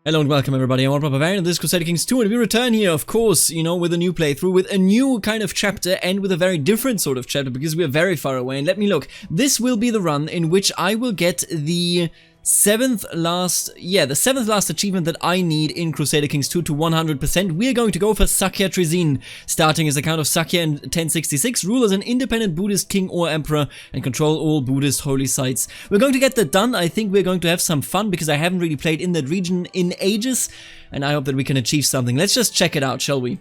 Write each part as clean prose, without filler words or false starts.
Hello and welcome everybody, I'm Barbarian and this is Crusader Kings 2 and we return here, of course, you know, with a new playthrough, with a new kind of chapter and with a very different sort of chapter because we are very far away. And let me look, this will be the run in which I will get the seventh last achievement that I need in Crusader Kings 2 to 100%. We're going to go for Sakya Trizin, starting as the Count of Sakya in 1066, rule as an independent Buddhist king or emperor, and control all Buddhist holy sites. We're going to get that done. I think we're going to have some fun because I haven't really played in that region in ages, and I hope that we can achieve something. Let's just check it out, shall we?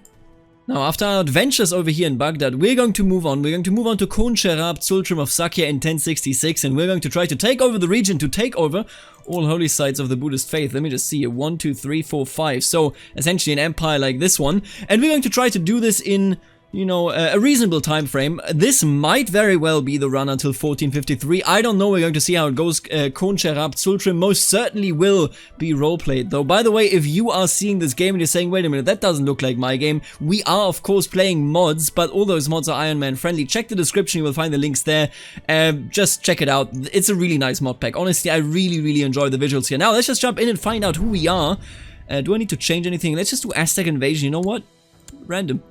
Now, after our adventures over here in Baghdad, we're going to move on. We're going to move on to Khon-Sherab Sultrim of Sakya in 1066, and we're going to try to take over the region, to take over all holy sites of the Buddhist faith. Let me just see here. 1, 2, 3, 4, 5. So, essentially an empire like this one. And we're going to try to do this in, you know, a reasonable time frame. This might very well be the run until 1453. I don't know. We're going to see how it goes. Khon-Sherab Sultrim most certainly will be roleplayed, though. By the way, if you are seeing this game and you're saying, wait a minute, that doesn't look like my game, we are, of course, playing mods, but all those mods are Iron Man friendly. Check the description. You will find the links there. Just check it out. It's a really nice mod pack. Honestly, I really enjoy the visuals here. Now, let's just jump in and find out who we are. Do I need to change anything? Let's just do Aztec Invasion. You know what? Random.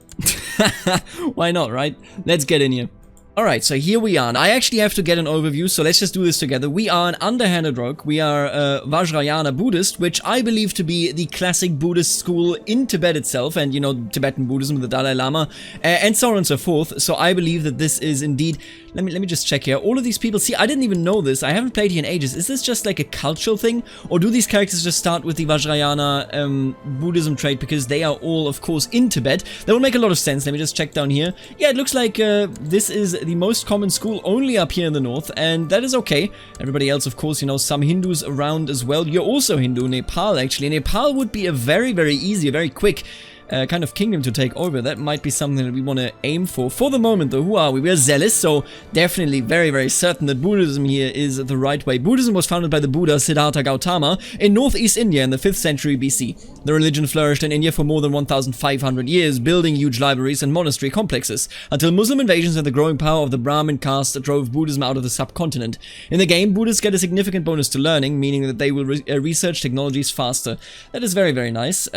Why not, right? Let's get in here. Alright, so here we are, and I actually have to get an overview, so let's just do this together. We are an underhanded rogue, we are Vajrayana Buddhist, which I believe to be the classic Buddhist school in Tibet itself, and you know, Tibetan Buddhism with the Dalai Lama, and so on and so forth. So I believe that this is indeed, let me just check here, all of these people, see, I didn't even know this, I haven't played here in ages. Is this just like a cultural thing, or do these characters just start with the Vajrayana Buddhism trait because they are all, of course, in Tibet? That would make a lot of sense. Let me just check down here. Yeah, it looks like this is the most common school only up here in the north, and that is okay. Everybody else, of course, you know, some Hindus around as well. You're also Hindu. Nepal, actually. Nepal would be a very easy, a very quick kind of kingdom to take over. That might be something that we want to aim for. For the moment, though, who are we? We're zealous, so definitely very certain that Buddhism here is the right way. Buddhism was founded by the Buddha Siddhartha Gautama in northeast India in the 5th century BC. The religion flourished in India for more than 1,500 years, building huge libraries and monastery complexes, until Muslim invasions and the growing power of the Brahmin caste drove Buddhism out of the subcontinent. In the game, Buddhists get a significant bonus to learning, meaning that they will research technologies faster. That is very nice.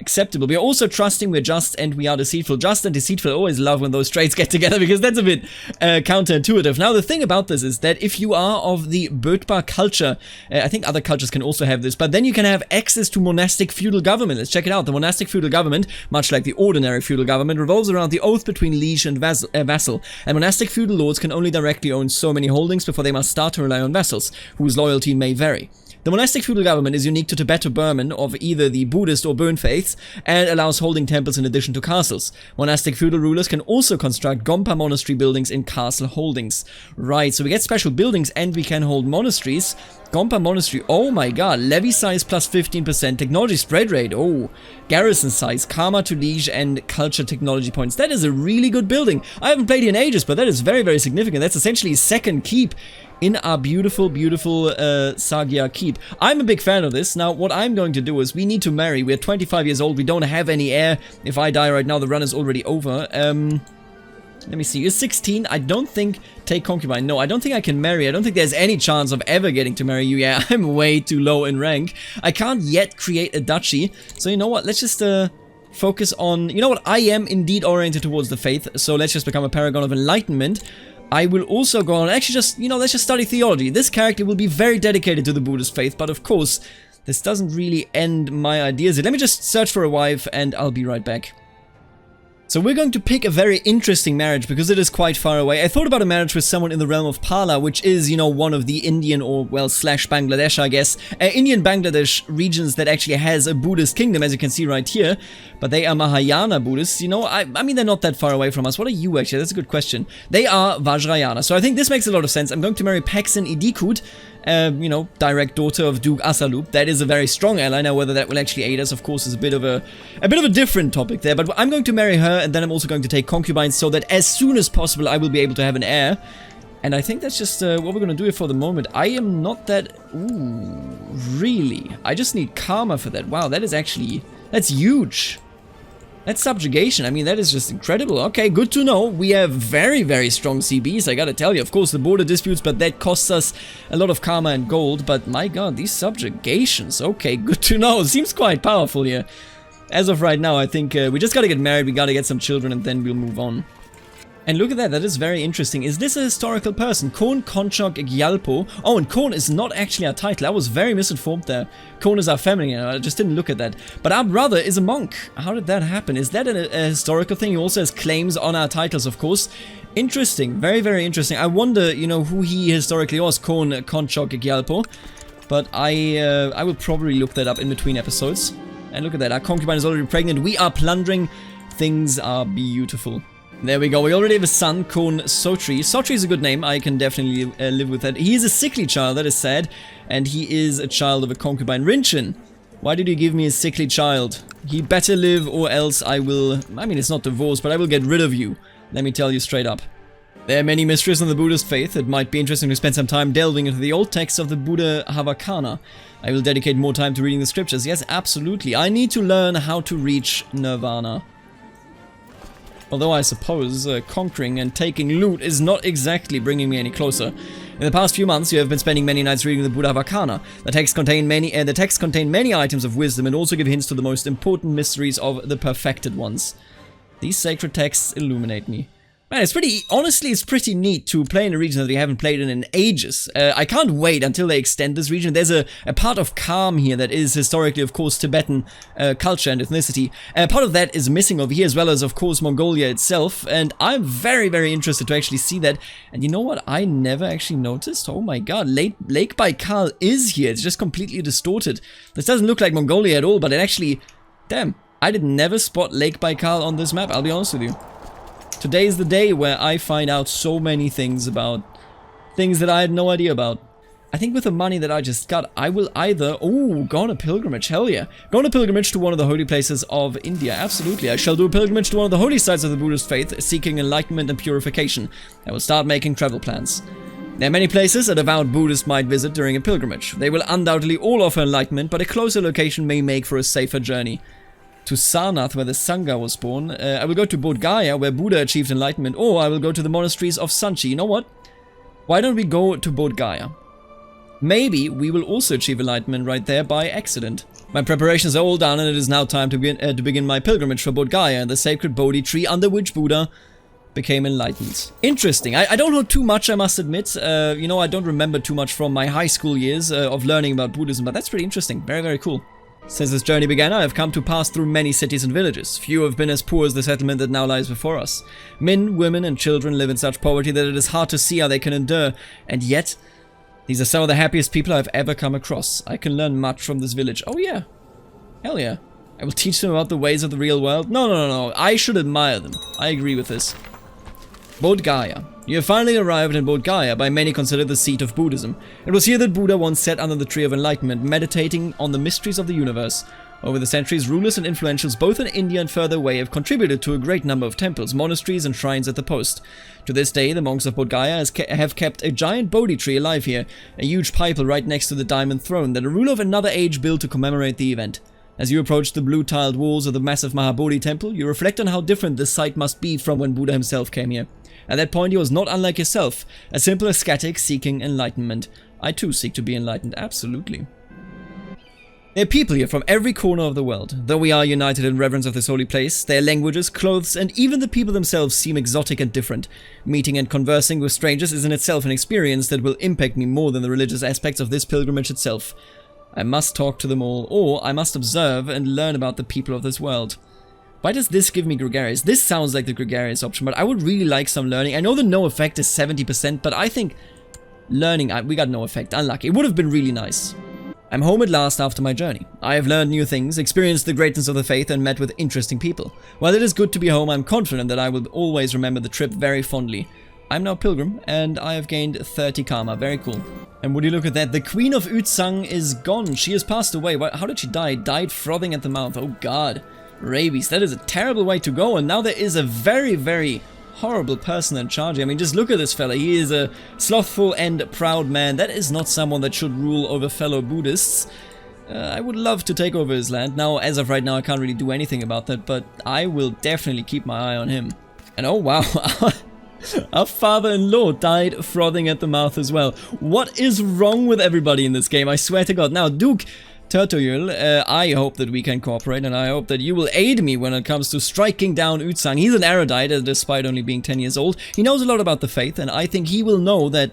Acceptable. We are also trusting, we're just, and we are deceitful. Just and deceitful, I always love when those traits get together because that's a bit counterintuitive. Now, the thing about this is that if you are of the Bödpa culture, I think other cultures can also have this, but then you can have access to monastic feudal government. Let's check it out. The monastic feudal government, much like the ordinary feudal government, revolves around the oath between liege and vassal. And monastic feudal lords can only directly own so many holdings before they must start to rely on vassals, whose loyalty may vary. The monastic feudal government is unique to Tibeto-Burman of either the Buddhist or Burn faiths and allows holding temples in addition to castles. Monastic feudal rulers can also construct Gompa monastery buildings in castle holdings. Right, so we get special buildings and we can hold monasteries. Gompa monastery, oh my god, levy size plus 15%, technology spread rate, oh, garrison size, karma to liege, and culture technology points. That is a really good building. I haven't played here in ages, but that is very significant. That's essentially a second keep in our beautiful Sagya keep. I'm a big fan of this. Now, what I'm going to do is we need to marry. We're 25 years old. We don't have any heir. If I die right now, the run is already over. Let me see. You're 16. I don't think... Take concubine. No, I don't think I can marry. I don't think there's any chance of ever getting to marry you. Yeah, I'm way too low in rank. I can't yet create a duchy. So, you know what? Let's just... focus on... You know what? I am indeed oriented towards the faith. So, let's just become a paragon of enlightenment. I will also go on, actually just, you know, let's just study theology. This character will be very dedicated to the Buddhist faith, but of course, this doesn't really end my ideas. Let me just search for a wife and I'll be right back. So we're going to pick a very interesting marriage because it is quite far away. I thought about a marriage with someone in the realm of Pala, which is, you know, one of the Indian or, well, slash Bangladesh, I guess. Indian Bangladesh regions that actually has a Buddhist kingdom, as you can see right here. But they are Mahayana Buddhists, you know, I mean, they're not that far away from us. What are you actually? That's a good question. They are Vajrayana. So I think this makes a lot of sense. I'm going to marry Paksin Idikut. You know, direct daughter of Duke Asalup. That is a very strong ally. Now, whether that will actually aid us, of course, is a bit of a different topic there. But I'm going to marry her, and then I'm also going to take concubines, so that as soon as possible, I will be able to have an heir. And I think that's just what we're going to do here for the moment. I am not that... Ooh, really? I just need karma for that. Wow, that is actually... That's huge. That's subjugation. I mean, that is just incredible. Okay, good to know. We have very, very strong CBs, I gotta tell you. Of course, the border disputes, but that costs us a lot of karma and gold. But my god, these subjugations. Okay, good to know. Seems quite powerful here. As of right now, I think we just gotta get married, we gotta get some children, and then we'll move on. And look at that, that is very interesting. Is this a historical person? Kon Konchok Gyalpo. Oh, and Kon is not actually our title. I was very misinformed there. Kon is our family, I just didn't look at that. But our brother is a monk. How did that happen? Is that a historical thing? He also has claims on our titles, of course. Interesting, very, very interesting. I wonder, you know, who he historically was, Kon Konchok Gyalpo. But I will probably look that up in between episodes. And look at that, our concubine is already pregnant. We are plundering. Things are beautiful. There we go, we already have a son, Kon Sotri. Sotri is a good name, I can definitely live with that. He is a sickly child, that is sad. And he is a child of a concubine. Rinchen, why did you give me a sickly child? He better live or else I will... I mean, it's not divorce, but I will get rid of you. Let me tell you straight up. There are many mysteries in the Buddhist faith. It might be interesting to spend some time delving into the old texts of the Buddha Havakana. I will dedicate more time to reading the scriptures. Yes, absolutely. I need to learn how to reach nirvana. Although I suppose conquering and taking loot is not exactly bringing me any closer. In the past few months, you have been spending many nights reading the Buddha Vakana. The texts contain many items of wisdom and also give hints to the most important mysteries of the perfected ones. These sacred texts illuminate me. Man, honestly, it's pretty neat to play in a region that we haven't played in ages. I can't wait until they extend this region. There's a part of Kham here that is historically, of course, Tibetan culture and ethnicity. Part of that is missing over here, as well as, of course, Mongolia itself. And I'm very, very interested to actually see that. And you know what? I never actually noticed. Oh my god, Lake Baikal is here. It's just completely distorted. This doesn't look like Mongolia at all, but it actually... Damn, I did never spot Lake Baikal on this map, I'll be honest with you. Today is the day where I find out so many things about things that I had no idea about. I think with the money that I just got, I will either... Oh, go on a pilgrimage, hell yeah. Go on a pilgrimage to one of the holy places of India, absolutely. I shall do a pilgrimage to one of the holy sites of the Buddhist faith, seeking enlightenment and purification. I will start making travel plans. There are many places a devout Buddhist might visit during a pilgrimage. They will undoubtedly all offer enlightenment, but a closer location may make for a safer journey. To Sarnath, where the Sangha was born. I will go to Bodh Gaya, where Buddha achieved enlightenment, or I will go to the monasteries of Sanchi. You know what? Why don't we go to Bodh Gaya? Maybe we will also achieve enlightenment right there by accident. My preparations are all done, and it is now time to begin my pilgrimage for Bodh Gaya, the sacred Bodhi tree under which Buddha became enlightened. Interesting. I don't know too much, I must admit. You know, I don't remember too much from my high school years of learning about Buddhism, but that's pretty interesting. Very, very cool. Since this journey began, I have come to pass through many cities and villages. Few have been as poor as the settlement that now lies before us. Men, women, and children live in such poverty that it is hard to see how they can endure, and yet, these are some of the happiest people I have ever come across. I can learn much from this village. Oh yeah. Hell yeah. I will teach them about the ways of the real world. No. I should admire them. I agree with this. Bodh Gaya. You have finally arrived in Bodh Gaya, by many considered the seat of Buddhism. It was here that Buddha once sat under the tree of enlightenment, meditating on the mysteries of the universe. Over the centuries, rulers and influentials both in India and further away have contributed to a great number of temples, monasteries, and shrines at the post. To this day, the monks of Bodh Gaya have kept a giant Bodhi tree alive here, a huge pipe right next to the diamond throne that a ruler of another age built to commemorate the event. As you approach the blue-tiled walls of the massive Mahabodhi temple, you reflect on how different this site must be from when Buddha himself came here. At that point, he was not unlike yourself, a simple ascetic seeking enlightenment. I too seek to be enlightened, absolutely. There are people here from every corner of the world. Though we are united in reverence of this holy place, their languages, clothes, and even the people themselves seem exotic and different. Meeting and conversing with strangers is in itself an experience that will impact me more than the religious aspects of this pilgrimage itself. I must talk to them all, or I must observe and learn about the people of this world. Why does this give me gregarious? This sounds like the gregarious option, but I would really like some learning. I know the no effect is 70%, but I think learning, we got no effect. Unlucky. It would have been really nice. I'm home at last after my journey. I have learned new things, experienced the greatness of the faith, and met with interesting people. While it is good to be home, I'm confident that I will always remember the trip very fondly. I'm now Pilgrim, and I have gained 30 karma. Very cool. And would you look at that? The Queen of Utsang is gone. She has passed away. How did she die? Died frothing at the mouth. Oh god. Rabies. That is a terrible way to go. And now there is a very, very horrible person in charge. I mean, just look at this fella. He is a slothful and proud man. That is not someone that should rule over fellow Buddhists. I would love to take over his land. Now, as of right now, I can't really do anything about that, but I will definitely keep my eye on him. And oh wow, our father-in-law died frothing at the mouth as well. What is wrong with everybody in this game? I swear to God. Now, Duke Turtoyul, I hope that we can cooperate, and I hope that you will aid me when it comes to striking down Uzang. He's an erudite, despite only being 10 years old. He knows a lot about the faith, and I think he will know that,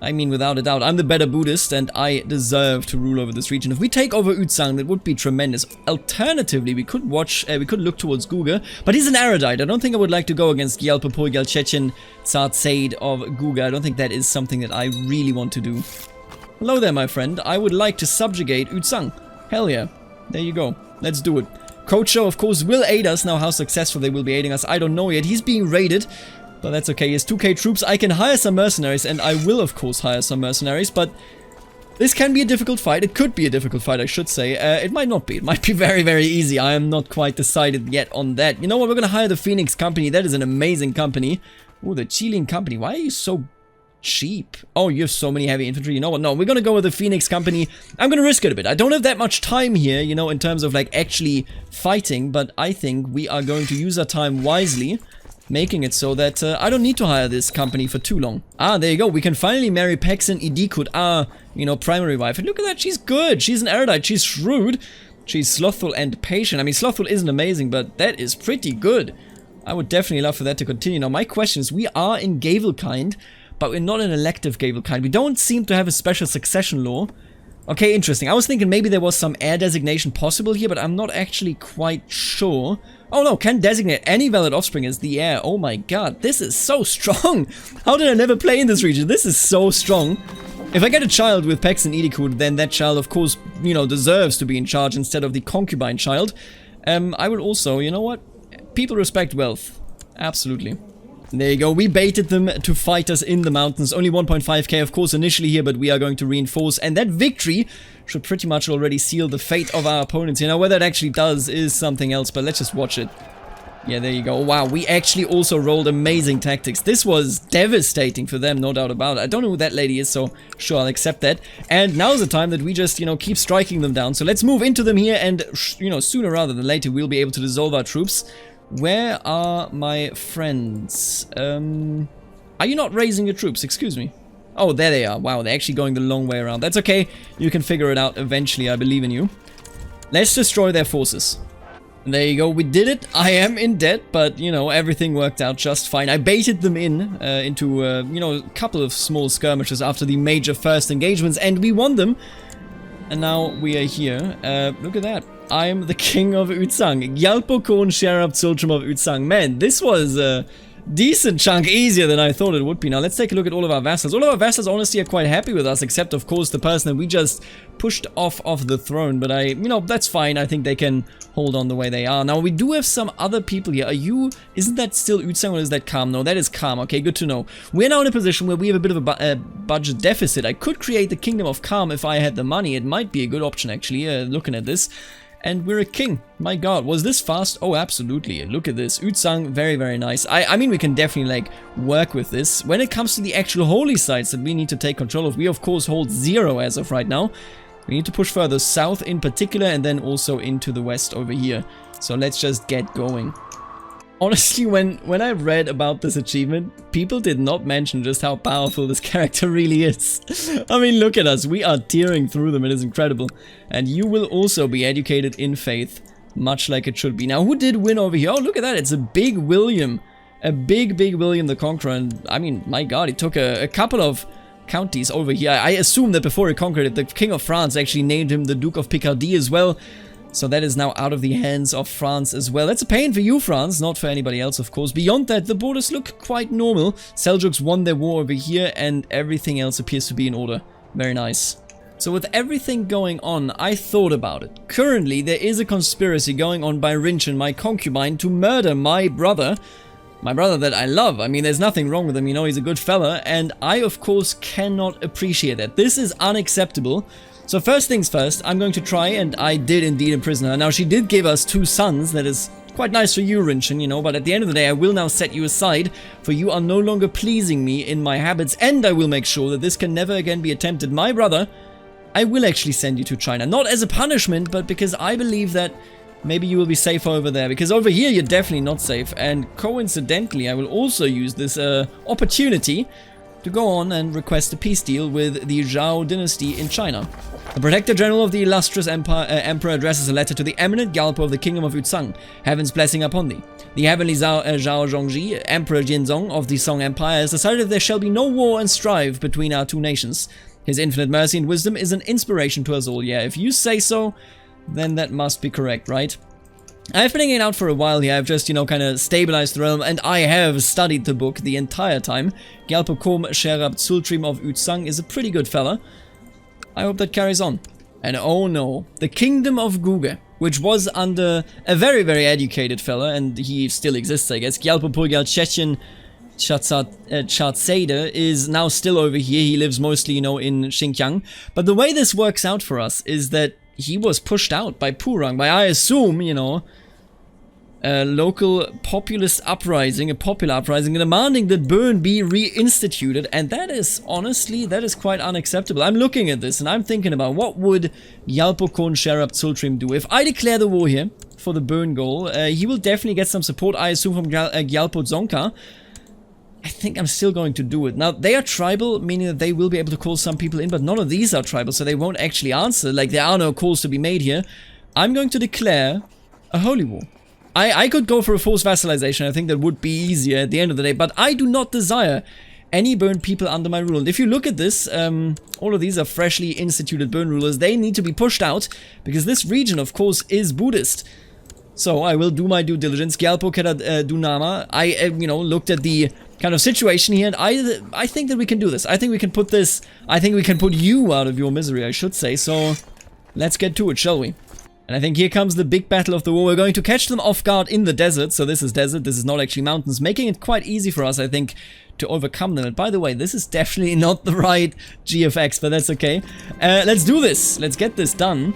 I mean, without a doubt, I'm the better Buddhist, and I deserve to rule over this region. If we take over Uzang, that would be tremendous. Alternatively, we could look towards Guga, but he's an erudite. I don't think I would like to go against Gyalpo Gyalchechen Tsar Tsaid of Guga. I don't think that is something that I really want to do. Hello there, my friend. I would like to subjugate Uzang. Hell yeah. There you go. Let's do it. Kocho, of course, will aid us. Now, how successful they will be aiding us, I don't know yet. He's being raided, but that's okay. He has 2k troops. I can hire some mercenaries, and I will, of course, hire some mercenaries, but this can be a difficult fight. It could be a difficult fight, I should say. It might not be. It might be very, very easy. I am not quite decided yet on that. You know what? We're going to hire the Phoenix Company. That is an amazing company. Oh, the Chilean Company. Why are you so cheap? Oh, you have so many heavy infantry. You know what? No, we're gonna go with the Phoenix Company. I'm gonna risk it a bit. I don't have that much time here, you know, in terms of like actually fighting, but I think we are going to use our time wisely, making it so that I don't need to hire this company for too long. Ah, there you go. We can finally marry Pexin Idikut, our, you know, primary wife. And look at that. She's good. She's an erudite. She's shrewd. She's slothful and patient. I mean, slothful isn't amazing, but that is pretty good. I would definitely love for that to continue. Now, my question is, we are in Gavelkind, but we're not an elective Gavelkind. We don't seem to have a special succession law. Okay, interesting. I was thinking maybe there was some heir designation possible here, but I'm not actually quite sure. Oh no, can designate any valid offspring as the heir. Oh my god, this is so strong. How did I never play in this region? This is so strong. If I get a child with Pex and Idikut, then that child, of course, you know, deserves to be in charge instead of the concubine child. I would also, you know what? People respect wealth. Absolutely. There you go, we baited them to fight us in the mountains. Only 1.5k, of course, initially here, but we are going to reinforce. And that victory should pretty much already seal the fate of our opponents. You know, whether it actually does is something else, but let's just watch it. Yeah, there you go. Wow, we actually also rolled amazing tactics. This was devastating for them, no doubt about it. I don't know who that lady is, so sure, I'll accept that. And now's the time that we just, you know, keep striking them down. So let's move into them here, and, you know, sooner rather than later, we'll be able to dissolve our troops. Where are my friends? Are you not raising your troops? Excuse me. Oh, there they are. Wow, they're actually going the long way around. That's okay. You can figure it out eventually. I believe in you. Let's destroy their forces. And there you go. We did it. I am in debt, but, you know, everything worked out just fine. I baited them into, you know, a couple of small skirmishes after the major first engagements, and we won them. And now we are here. Look at that. I'm the king of Uzang. Gyalpo Kon Sherab Zultrum of Uzang. Man, this was a decent chunk easier than I thought it would be. Now, let's take a look at all of our vassals. All of our vassals, honestly, are quite happy with us, except, of course, the person that we just pushed off of the throne. But you know, that's fine. I think they can hold on the way they are. Now, we do have some other people here. Isn't that still Uzang or is that Kham? No, that is Kham. Okay, good to know. We're now in a position where we have a bit of a budget deficit. I could create the Kingdom of Kham if I had the money. It might be a good option, actually, looking at this. And we're a king. My god, was this fast? Oh, absolutely. Look at this. Uzang, very, very nice. I mean, we can definitely, like, work with this. When it comes to the actual holy sites that we need to take control of, we, of course, hold 0 as of right now. We need to push further south in particular, and then also into the west over here. So let's just get going. Honestly, when I read about this achievement, people did not mention just how powerful this character really is. I mean, look at us. We are tearing through them. It is incredible. And you will also be educated in faith, much like it should be. Now, who did win over here? Oh, look at that. It's a big William. A big William the Conqueror. And, I mean, my god, he took a couple of counties over here. I assume that before he conquered it, the King of France actually named him the Duke of Picardy as well. So that is now out of the hands of France as well. That's a pain for you, France, not for anybody else, of course. Beyond that, the borders look quite normal. Seljuks won their war over here, and everything else appears to be in order. Very nice. So with everything going on, I thought about it. Currently, there is a conspiracy going on by Rinchen, my concubine, to murder my brother. My brother that I love. I mean, there's nothing wrong with him, you know, he's a good fella. And I, of course, cannot appreciate that. This is unacceptable. So first things first, I'm going to try, and I did indeed imprison her. Now, she did give us 2 sons. That is quite nice for you, Rinchen, you know, but at the end of the day, I will now set you aside, for you are no longer pleasing me in my habits, and I will make sure that this can never again be attempted. My brother, I will actually send you to China. Not as a punishment, but because I believe that maybe you will be safer over there. Because over here, you're definitely not safe. And coincidentally, I will also use this opportunity to go on and request a peace deal with the Zhao dynasty in China. The Protector General of the illustrious Emperor addresses a letter to the eminent Gyalpo of the Kingdom of Yuuzhan, heaven's blessing upon thee. The heavenly Zhao Zhongji, Emperor Jinzong of the Song Empire, has decided that there shall be no war and strife between our two nations. His infinite mercy and wisdom is an inspiration to us all. Yeah, if you say so, then that must be correct, right? I've been hanging out for a while here. I've just, kind of stabilized the realm, and I have studied the book the entire time. Gyalpo Kom Sherab Tsultrim of Yuuzhan is a pretty good fella. I hope that carries on. And oh no, the Kingdom of Guge, which was under a very, very educated fella, and he still exists, I guess. Gyalpo Pulgal Chechen Crusader is now still over here. He lives mostly, in Xinjiang. But the way this works out for us is that he was pushed out by Purang, by, I assume, a local populist uprising, a popular uprising, demanding that Bern be reinstituted, and that is, honestly, that is quite unacceptable. I'm looking at this, and I'm thinking about what would Gyalpo Kon Sherab Tsultrim do? If I declare the war here for the Bern goal, he will definitely get some support, I assume, from Gyalpo Dzongkha. I think I'm still going to do it. Now, they are tribal, meaning that they will be able to call some people in, but none of these are tribal, so they won't actually answer. Like, there are no calls to be made here. I'm going to declare a holy war. I could go for a forced vassalization. I think that would be easier at the end of the day, but I do not desire any Bern people under my rule. And if you look at this, all of these are freshly instituted Bern rulers. They need to be pushed out, because this region, of course, is Buddhist. So I will do my due diligence. Gyalpo Kera Dunama. I, looked at the kind of situation here, and I think that we can do this. I think we can put this, I think we can put you out of your misery, I should say. So let's get to it, shall we? And I think here comes the big battle of the war. We're going to catch them off guard in the desert. So this is desert, this is not actually mountains, making it quite easy for us, I think, to overcome them. And by the way, this is definitely not the right GFX, but that's okay. Let's do this. Let's get this done.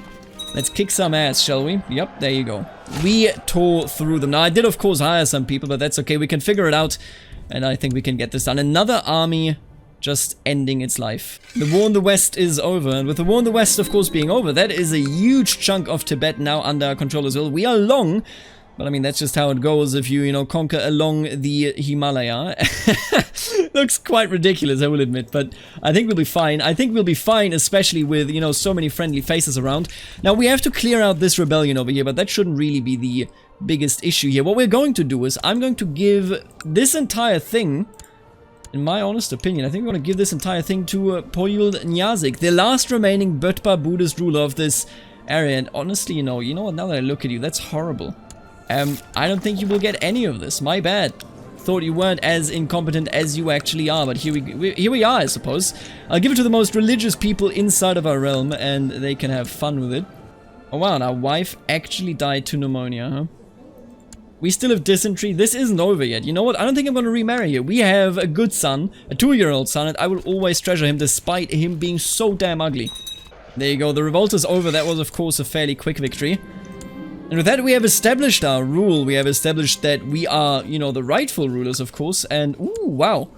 Let's kick some ass, shall we? Yep, there you go. We tore through them. Now, I did, of course, hire some people, but that's okay. We can figure it out, and I think we can get this done. Another army just ending its life. The war in the west is over, and with the war in the west, of course, being over, that is a huge chunk of Tibet now under our control as well. We are long, but I mean, that's just how it goes if you, conquer along the Himalaya. Looks quite ridiculous, I will admit, but I think we'll be fine. I think we'll be fine, especially with, so many friendly faces around. Now, we have to clear out this rebellion over here, but that shouldn't really be the biggest issue here. What we're going to do is, I'm going to give this entire thing, in my honest opinion, I think we're going to give this entire thing to Poyul Nyazik, the last remaining Bötpa Buddhist ruler of this area. And honestly, you know what, now that I look at you, that's horrible. I don't think you will get any of this. My bad. Thought you weren't as incompetent as you actually are, but here we are, I suppose. I'll give it to the most religious people inside of our realm, and they can have fun with it. Oh wow, and our wife actually died to pneumonia, huh? We still have dysentery. This isn't over yet. You know what? I don't think I'm going to remarry her. We have a good son, a 2-year-old son, and I will always treasure him despite him being so damn ugly. There you go. The revolt is over. That was, of course, a fairly quick victory. And with that, we have established our rule. We have established that we are, the rightful rulers, of course. And, ooh, wow.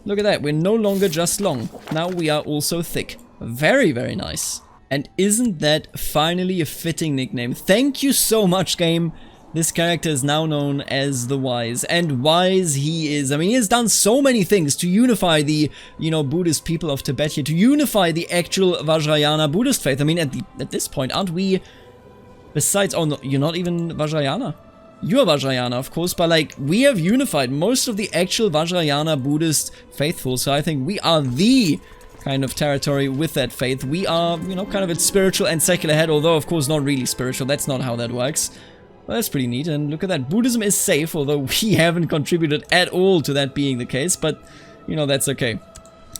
Look at that. We're no longer just long. Now we are also thick. Very, very nice. And isn't that finally a fitting nickname? Thank you so much, game. This character is now known as the Wise, and wise he is. I mean, he has done so many things to unify the, Buddhist people of Tibet here, to unify the actual Vajrayana Buddhist faith. I mean, at this point, aren't we, besides, oh no, you're not even Vajrayana. You're Vajrayana, of course, but like, we have unified most of the actual Vajrayana Buddhist faithful, so I think we are the kind of territory with that faith. We are, kind of its spiritual and secular head, although, of course, not really spiritual. That's not how that works. Well, that's pretty neat, and look at that. Buddhism is safe, although we haven't contributed at all to that being the case, but, that's okay.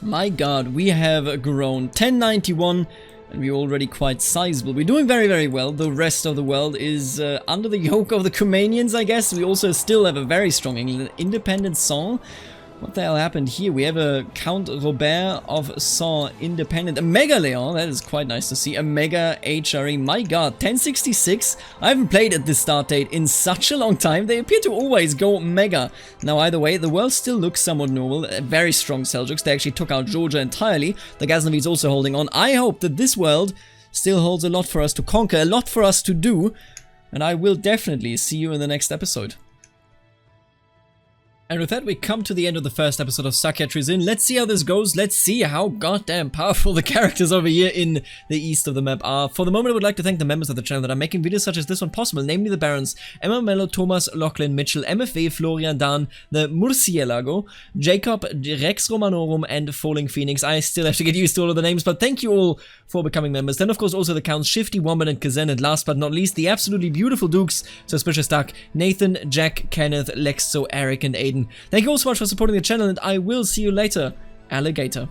My god, we have grown 1091, and we're already quite sizable. We're doing very, very well. The rest of the world is under the yoke of the Kumanians, I guess. We also still have a very strong independent song. What the hell happened here? We have a Count Robert of Saint Independent. A Mega Leon, that is quite nice to see. A Mega HRE, my god, 1066. I haven't played at this start date in such a long time. They appear to always go Mega. Now either way, the world still looks somewhat normal. Very strong Seljuks. They actually took out Georgia entirely. The Ghaznavids also holding on. I hope that this world still holds a lot for us to conquer, a lot for us to do. And I will definitely see you in the next episode. And with that, we come to the end of the first episode of Sakya Trizin. Let's see how this goes. Let's see how goddamn powerful the characters over here in the east of the map are. For the moment, I would like to thank the members of the channel that are making videos such as this one possible, namely the Barons, Emma Mello, Thomas, Lachlan, Mitchell, MFV, Florian, Dan, the Murcielago, Jacob, Rex Romanorum, and Falling Phoenix. I still have to get used to all of the names, but thank you all for becoming members. Then, of course, also the Counts, Shifty, Wombat, and Kazen, and last but not least, the absolutely beautiful Dukes, Suspicious Duck, Nathan, Jack, Kenneth, Lexo, Eric, and Aiden. Thank you all so much for supporting the channel, and I will see you later, Alligator.